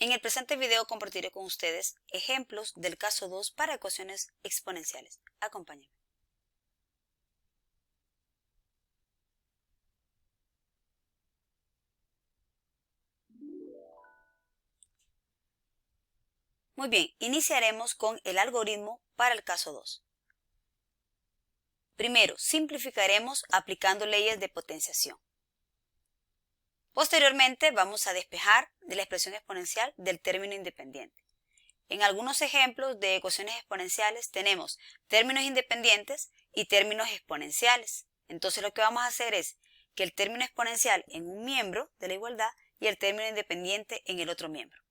En el presente video compartiré con ustedes ejemplos del caso 2 para ecuaciones exponenciales. Acompáñenme. Muy bien, iniciaremos con el algoritmo para el caso 2. Primero, simplificaremos aplicando leyes de potenciación. Posteriormente, vamos a despejar de la expresión exponencial del término independiente. En algunos ejemplos de ecuaciones exponenciales tenemos términos independientes y términos exponenciales. Entonces lo que vamos a hacer es que el término exponencial en un miembro de la igualdad y el término independiente en el otro miembro.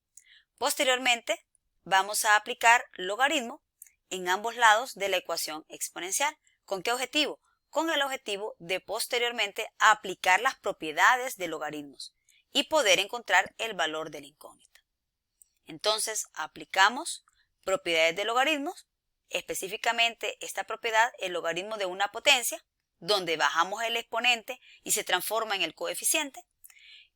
Posteriormente vamos a aplicar logaritmo en ambos lados de la ecuación exponencial. ¿Con qué objetivo? Con el objetivo de posteriormente aplicar las propiedades de logaritmos y poder encontrar el valor de la incógnita. Entonces aplicamos propiedades de logaritmos, específicamente esta propiedad, el logaritmo de una potencia, donde bajamos el exponente y se transforma en el coeficiente.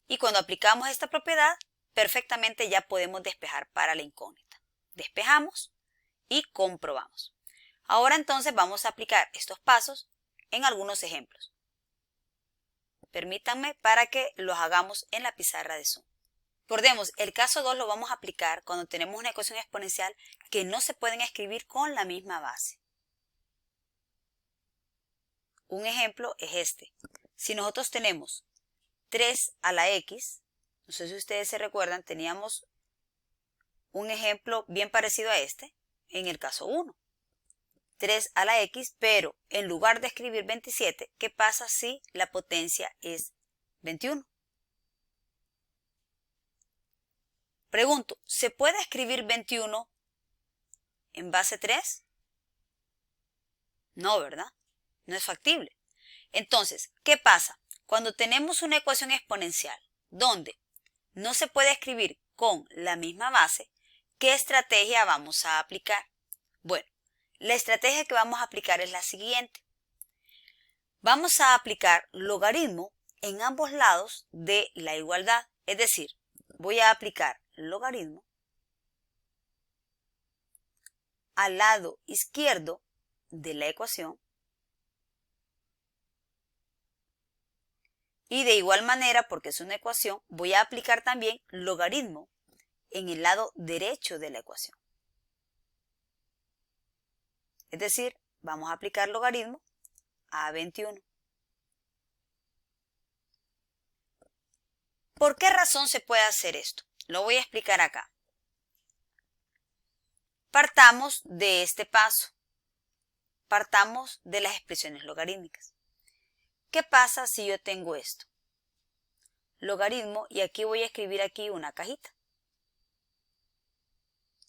Y cuando aplicamos esta propiedad, perfectamente ya podemos despejar para la incógnita. Despejamos y comprobamos. Ahora entonces vamos a aplicar estos pasos en algunos ejemplos. Permítanme para que los hagamos en la pizarra de Zoom. Recordemos, el caso 2 lo vamos a aplicar cuando tenemos una ecuación exponencial que no se pueden escribir con la misma base. Un ejemplo es este. Si nosotros tenemos 3 a la x, no sé si ustedes se recuerdan, teníamos un ejemplo bien parecido a este en el caso 1. 3 a la x, pero en lugar de escribir 27, ¿qué pasa si la potencia es 21? Pregunto, ¿se puede escribir 21 en base 3? No, ¿verdad? No es factible. Entonces, ¿qué pasa? Cuando tenemos una ecuación exponencial donde no se puede escribir con la misma base, ¿qué estrategia vamos a aplicar? Bueno, la estrategia que vamos a aplicar es la siguiente. Vamos a aplicar logaritmo en ambos lados de la igualdad. Es decir, voy a aplicar logaritmo al lado izquierdo de la ecuación y de igual manera, porque es una ecuación, voy a aplicar también logaritmo en el lado derecho de la ecuación. Es decir, vamos a aplicar logaritmo a 21. ¿Por qué razón se puede hacer esto? Lo voy a explicar acá. Partamos de este paso. Partamos de las expresiones logarítmicas. ¿Qué pasa si yo tengo esto? Logaritmo, y aquí voy a escribir aquí una cajita.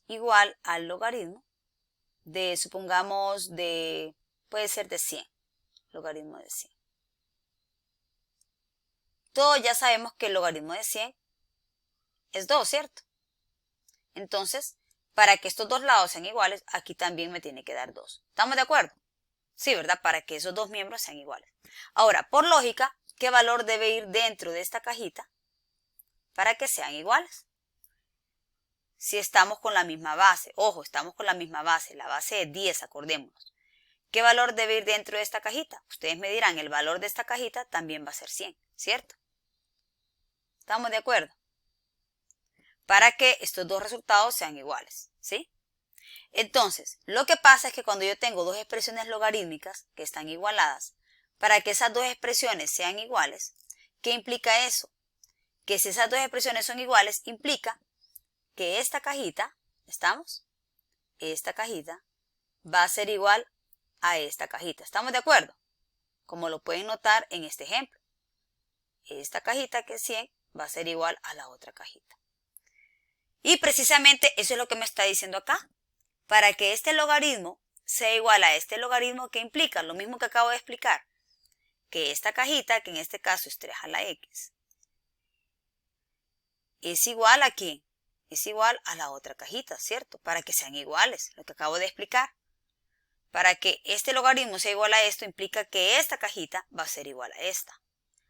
Igual al logaritmo de, supongamos, puede ser de 100. Logaritmo de 100. Todos ya sabemos que el logaritmo de 100 es 2, ¿cierto? Entonces, para que estos dos lados sean iguales, aquí también me tiene que dar 2. ¿Estamos de acuerdo? Sí, ¿verdad? Para que esos dos miembros sean iguales. Ahora, por lógica, ¿qué valor debe ir dentro de esta cajita para que sean iguales? Si estamos con la misma base, ojo, estamos con la misma base, la base es 10, acordémonos. ¿Qué valor debe ir dentro de esta cajita? Ustedes me dirán, el valor de esta cajita también va a ser 100, ¿cierto? ¿Estamos de acuerdo? Para que estos dos resultados sean iguales, ¿sí? Entonces, lo que pasa es que cuando yo tengo dos expresiones logarítmicas que están igualadas, para que esas dos expresiones sean iguales, ¿qué implica eso? Que si esas dos expresiones son iguales, implica que esta cajita, ¿estamos? Esta cajita va a ser igual a esta cajita. ¿Estamos de acuerdo? Como lo pueden notar en este ejemplo. Esta cajita que es 100 va a ser igual a la otra cajita. Y precisamente eso es lo que me está diciendo acá. Para que este logaritmo sea igual a este logaritmo, ¿qué implica? Lo mismo que acabo de explicar. Que esta cajita, que en este caso es 3 a la x, es igual a ¿quién? Es igual a la otra cajita, ¿cierto? Para que sean iguales, lo que acabo de explicar. Para que este logaritmo sea igual a esto, implica que esta cajita va a ser igual a esta.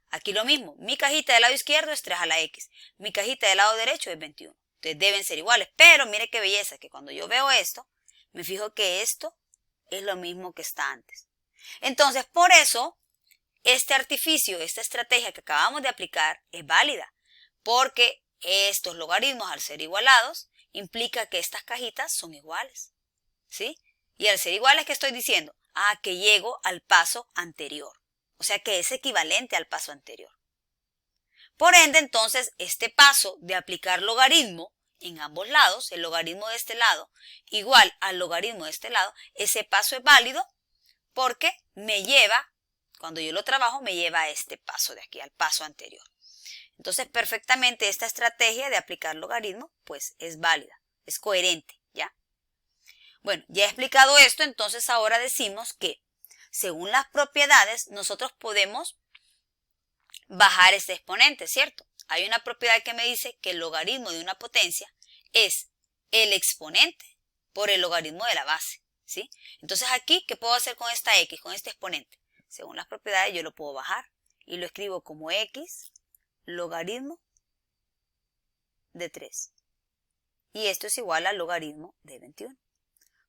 Aquí lo mismo, mi cajita del lado izquierdo es 3 a la x, mi cajita del lado derecho es 21. Entonces deben ser iguales. Pero mire qué belleza, que cuando yo veo esto, me fijo que esto es lo mismo que está antes. Entonces, por eso, este artificio, esta estrategia que acabamos de aplicar es válida. Porque estos logaritmos, al ser igualados, implica que estas cajitas son iguales. ¿Sí? Y al ser iguales, ¿qué estoy diciendo? Que llego al paso anterior. O sea que es equivalente al paso anterior. Por ende, entonces, este paso de aplicar logaritmo en ambos lados, el logaritmo de este lado igual al logaritmo de este lado, ese paso es válido porque me lleva, cuando yo lo trabajo, me lleva a este paso de aquí, al paso anterior. Entonces, perfectamente esta estrategia de aplicar logaritmo, pues es válida, es coherente, ¿ya? Bueno, ya he explicado esto, entonces ahora decimos que, según las propiedades, nosotros podemos bajar este exponente, ¿cierto? Hay una propiedad que me dice que el logaritmo de una potencia es el exponente por el logaritmo de la base, ¿sí? Entonces aquí, ¿qué puedo hacer con esta x, con este exponente? Según las propiedades yo lo puedo bajar y lo escribo como x logaritmo de 3. Y esto es igual al logaritmo de 21.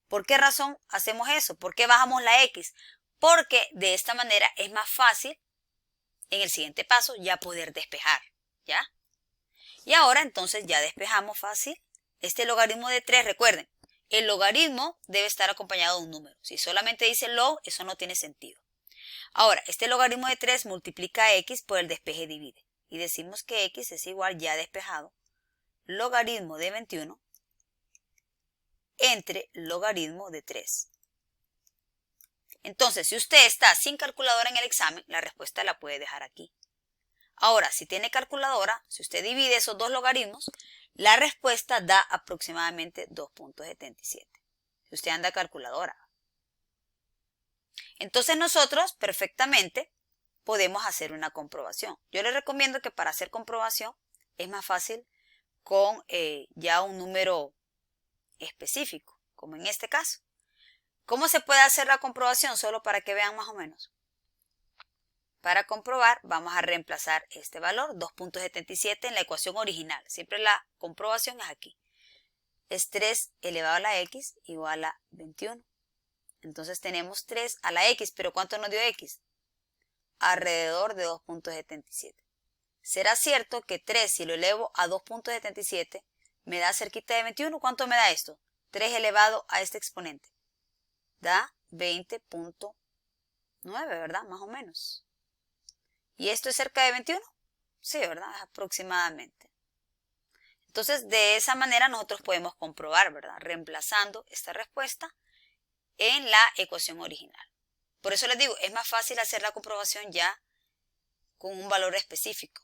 ¿Por qué razón hacemos eso? ¿Por qué bajamos la x? Porque de esta manera es más fácil en el siguiente paso ya poder despejar, ¿ya? Y ahora entonces ya despejamos fácil. Este logaritmo de 3, recuerden, el logaritmo debe estar acompañado de un número. Si solamente dice log, eso no tiene sentido. Ahora, este logaritmo de 3 multiplica a x por el despeje divide. Y decimos que x es igual, ya despejado, logaritmo de 21 entre logaritmo de 3. Entonces, si usted está sin calculadora en el examen, la respuesta la puede dejar aquí. Ahora, si tiene calculadora, si usted divide esos dos logaritmos, la respuesta da aproximadamente 2.77. Si usted anda calculadora. Entonces nosotros perfectamente podemos hacer una comprobación. Yo les recomiendo que para hacer comprobación es más fácil con ya un número específico, como en este caso. ¿Cómo se puede hacer la comprobación? Solo para que vean más o menos. Para comprobar, vamos a reemplazar este valor, 2.77, en la ecuación original. Siempre la comprobación es aquí. Es 3 elevado a la x igual a 21. Entonces tenemos 3 a la x, pero ¿cuánto nos dio x? Alrededor de 2.77. ¿Será cierto que 3, si lo elevo a 2.77, me da cerquita de 21? ¿Cuánto me da esto? 3 elevado a este exponente. Da 20.9, ¿verdad? Más o menos. ¿Y esto es cerca de 21? Sí, ¿verdad? Aproximadamente. Entonces, de esa manera nosotros podemos comprobar, ¿verdad? Reemplazando esta respuesta en la ecuación original. Por eso les digo, es más fácil hacer la comprobación ya con un valor específico.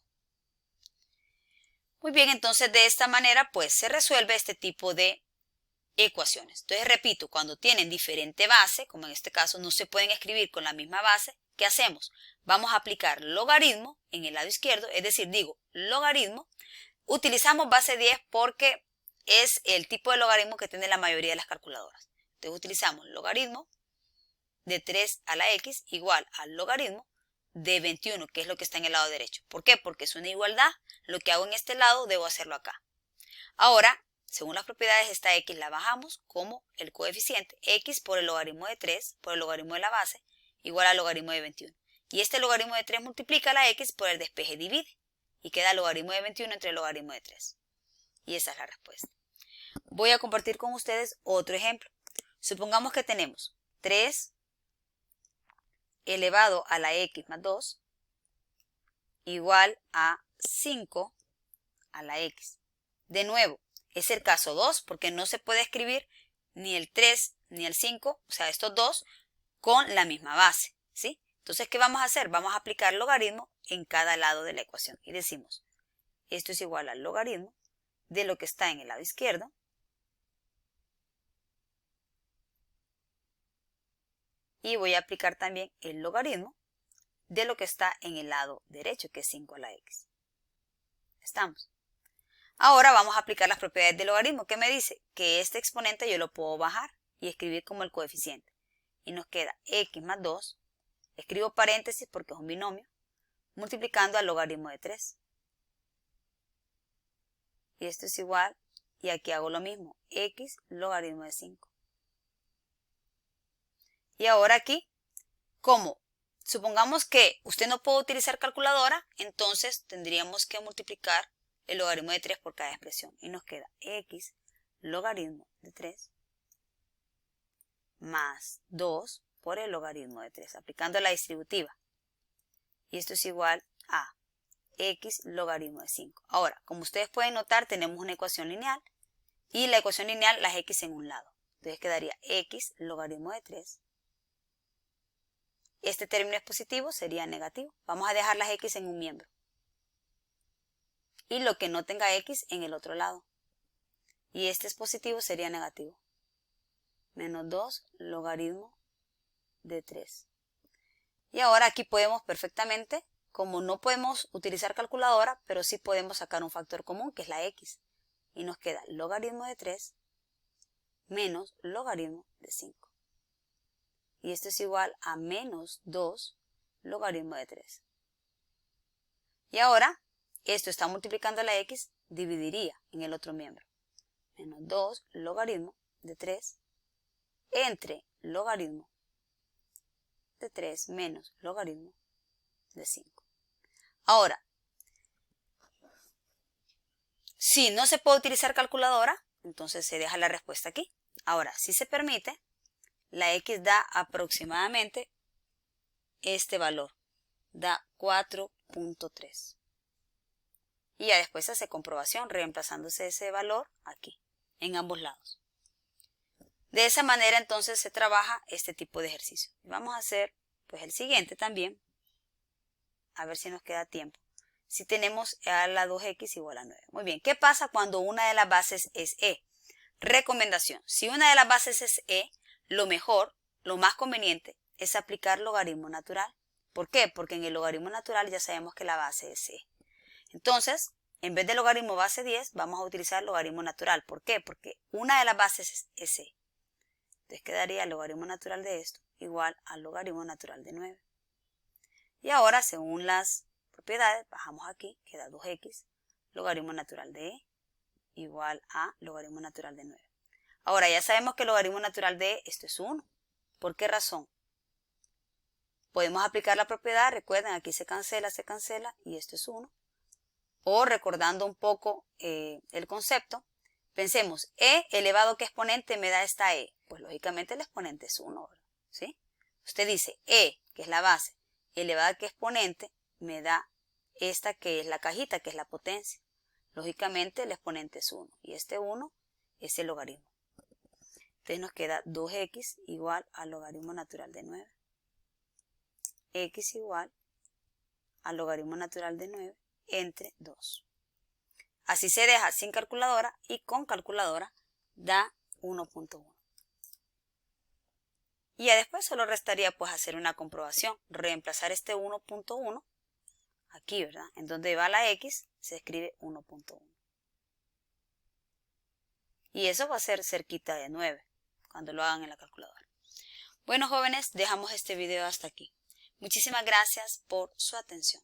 Muy bien, entonces de esta manera pues se resuelve este tipo de ecuaciones. Entonces repito, cuando tienen diferente base, como en este caso no se pueden escribir con la misma base, ¿qué hacemos? Vamos a aplicar logaritmo en el lado izquierdo, es decir, digo logaritmo. Utilizamos base 10 porque es el tipo de logaritmo que tiene la mayoría de las calculadoras. Entonces utilizamos logaritmo de 3 a la x igual al logaritmo de 21, que es lo que está en el lado derecho. ¿Por qué? Porque es una igualdad. Lo que hago en este lado debo hacerlo acá. Ahora, según las propiedades, esta x la bajamos como el coeficiente x por el logaritmo de 3 por el logaritmo de la base igual al logaritmo de 21. Y este logaritmo de 3 multiplica la x por el despeje divide. Y queda el logaritmo de 21 entre el logaritmo de 3. Y esa es la respuesta. Voy a compartir con ustedes otro ejemplo. Supongamos que tenemos 3 elevado a la x más 2 igual a 5 a la x. De nuevo, es el caso 2 porque no se puede escribir ni el 3 ni el 5, o sea, estos dos, con la misma base, ¿sí? Entonces, ¿qué vamos a hacer? Vamos a aplicar logaritmo en cada lado de la ecuación. Y decimos, esto es igual al logaritmo de lo que está en el lado izquierdo y voy a aplicar también el logaritmo de lo que está en el lado derecho, que es 5 a la x. ¿Estamos? Ahora vamos a aplicar las propiedades del logaritmo. ¿Qué me dice? Que este exponente yo lo puedo bajar y escribir como el coeficiente. Y nos queda x más 2, escribo paréntesis porque es un binomio, multiplicando al logaritmo de 3. Y esto es igual y aquí hago lo mismo, x logaritmo de 5. Y ahora aquí, como supongamos que usted no puede utilizar calculadora, entonces tendríamos que multiplicar el logaritmo de 3 por cada expresión. Y nos queda x logaritmo de 3 más 2 por el logaritmo de 3, aplicando la distributiva. Y esto es igual a x logaritmo de 5. Ahora, como ustedes pueden notar, tenemos una ecuación lineal. Y la ecuación lineal, las x en un lado. Entonces quedaría x logaritmo de 3. Este término es positivo, sería negativo. Vamos a dejar las x en un miembro. Y lo que no tenga x en el otro lado. Y este es positivo, sería negativo. Menos 2 logaritmo de 3. Y ahora aquí podemos perfectamente, como no podemos utilizar calculadora, pero sí podemos sacar un factor común, que es la x. Y nos queda logaritmo de 3 menos logaritmo de 5. Y esto es igual a menos 2 logaritmo de 3. Y ahora, esto está multiplicando la x, dividiría en el otro miembro. Menos 2 logaritmo de 3 entre logaritmo de 3 menos logaritmo de 5. Ahora, si no se puede utilizar calculadora, entonces se deja la respuesta aquí. Ahora, si se permite, la x da aproximadamente este valor, da 4.3. Y ya después se hace comprobación reemplazándose ese valor aquí, en ambos lados. De esa manera entonces se trabaja este tipo de ejercicio. Vamos a hacer pues el siguiente también, a ver si nos queda tiempo. Si tenemos a la 2x igual a 9. Muy bien, ¿qué pasa cuando una de las bases es e? Recomendación, si una de las bases es e, lo mejor, lo más conveniente es aplicar logaritmo natural. ¿Por qué? Porque en el logaritmo natural ya sabemos que la base es e. Entonces, en vez de logaritmo base 10, vamos a utilizar logaritmo natural. ¿Por qué? Porque una de las bases es e. Entonces quedaría el logaritmo natural de esto igual al logaritmo natural de 9. Y ahora, según las propiedades, bajamos aquí, queda 2x, logaritmo natural de e, igual a logaritmo natural de 9. Ahora, ya sabemos que el logaritmo natural de esto es 1. ¿Por qué razón? Podemos aplicar la propiedad, recuerden, aquí se cancela y esto es 1. O recordando un poco el concepto, pensemos, e elevado a qué exponente me da esta e. Pues lógicamente el exponente es 1, ¿sí? Usted dice e, que es la base, elevado a qué exponente me da esta que es la cajita, que es la potencia. Lógicamente el exponente es 1 y este 1 es el logaritmo. Entonces nos queda 2x igual al logaritmo natural de 9. X igual al logaritmo natural de 9 entre 2. Así se deja sin calculadora y con calculadora da 1.1. Y ya después solo restaría pues hacer una comprobación, reemplazar este 1.1 aquí, ¿verdad? En donde va la x se escribe 1.1. Y eso va a ser cerquita de 9 cuando lo hagan en la calculadora. Bueno, jóvenes, dejamos este video hasta aquí. Muchísimas gracias por su atención.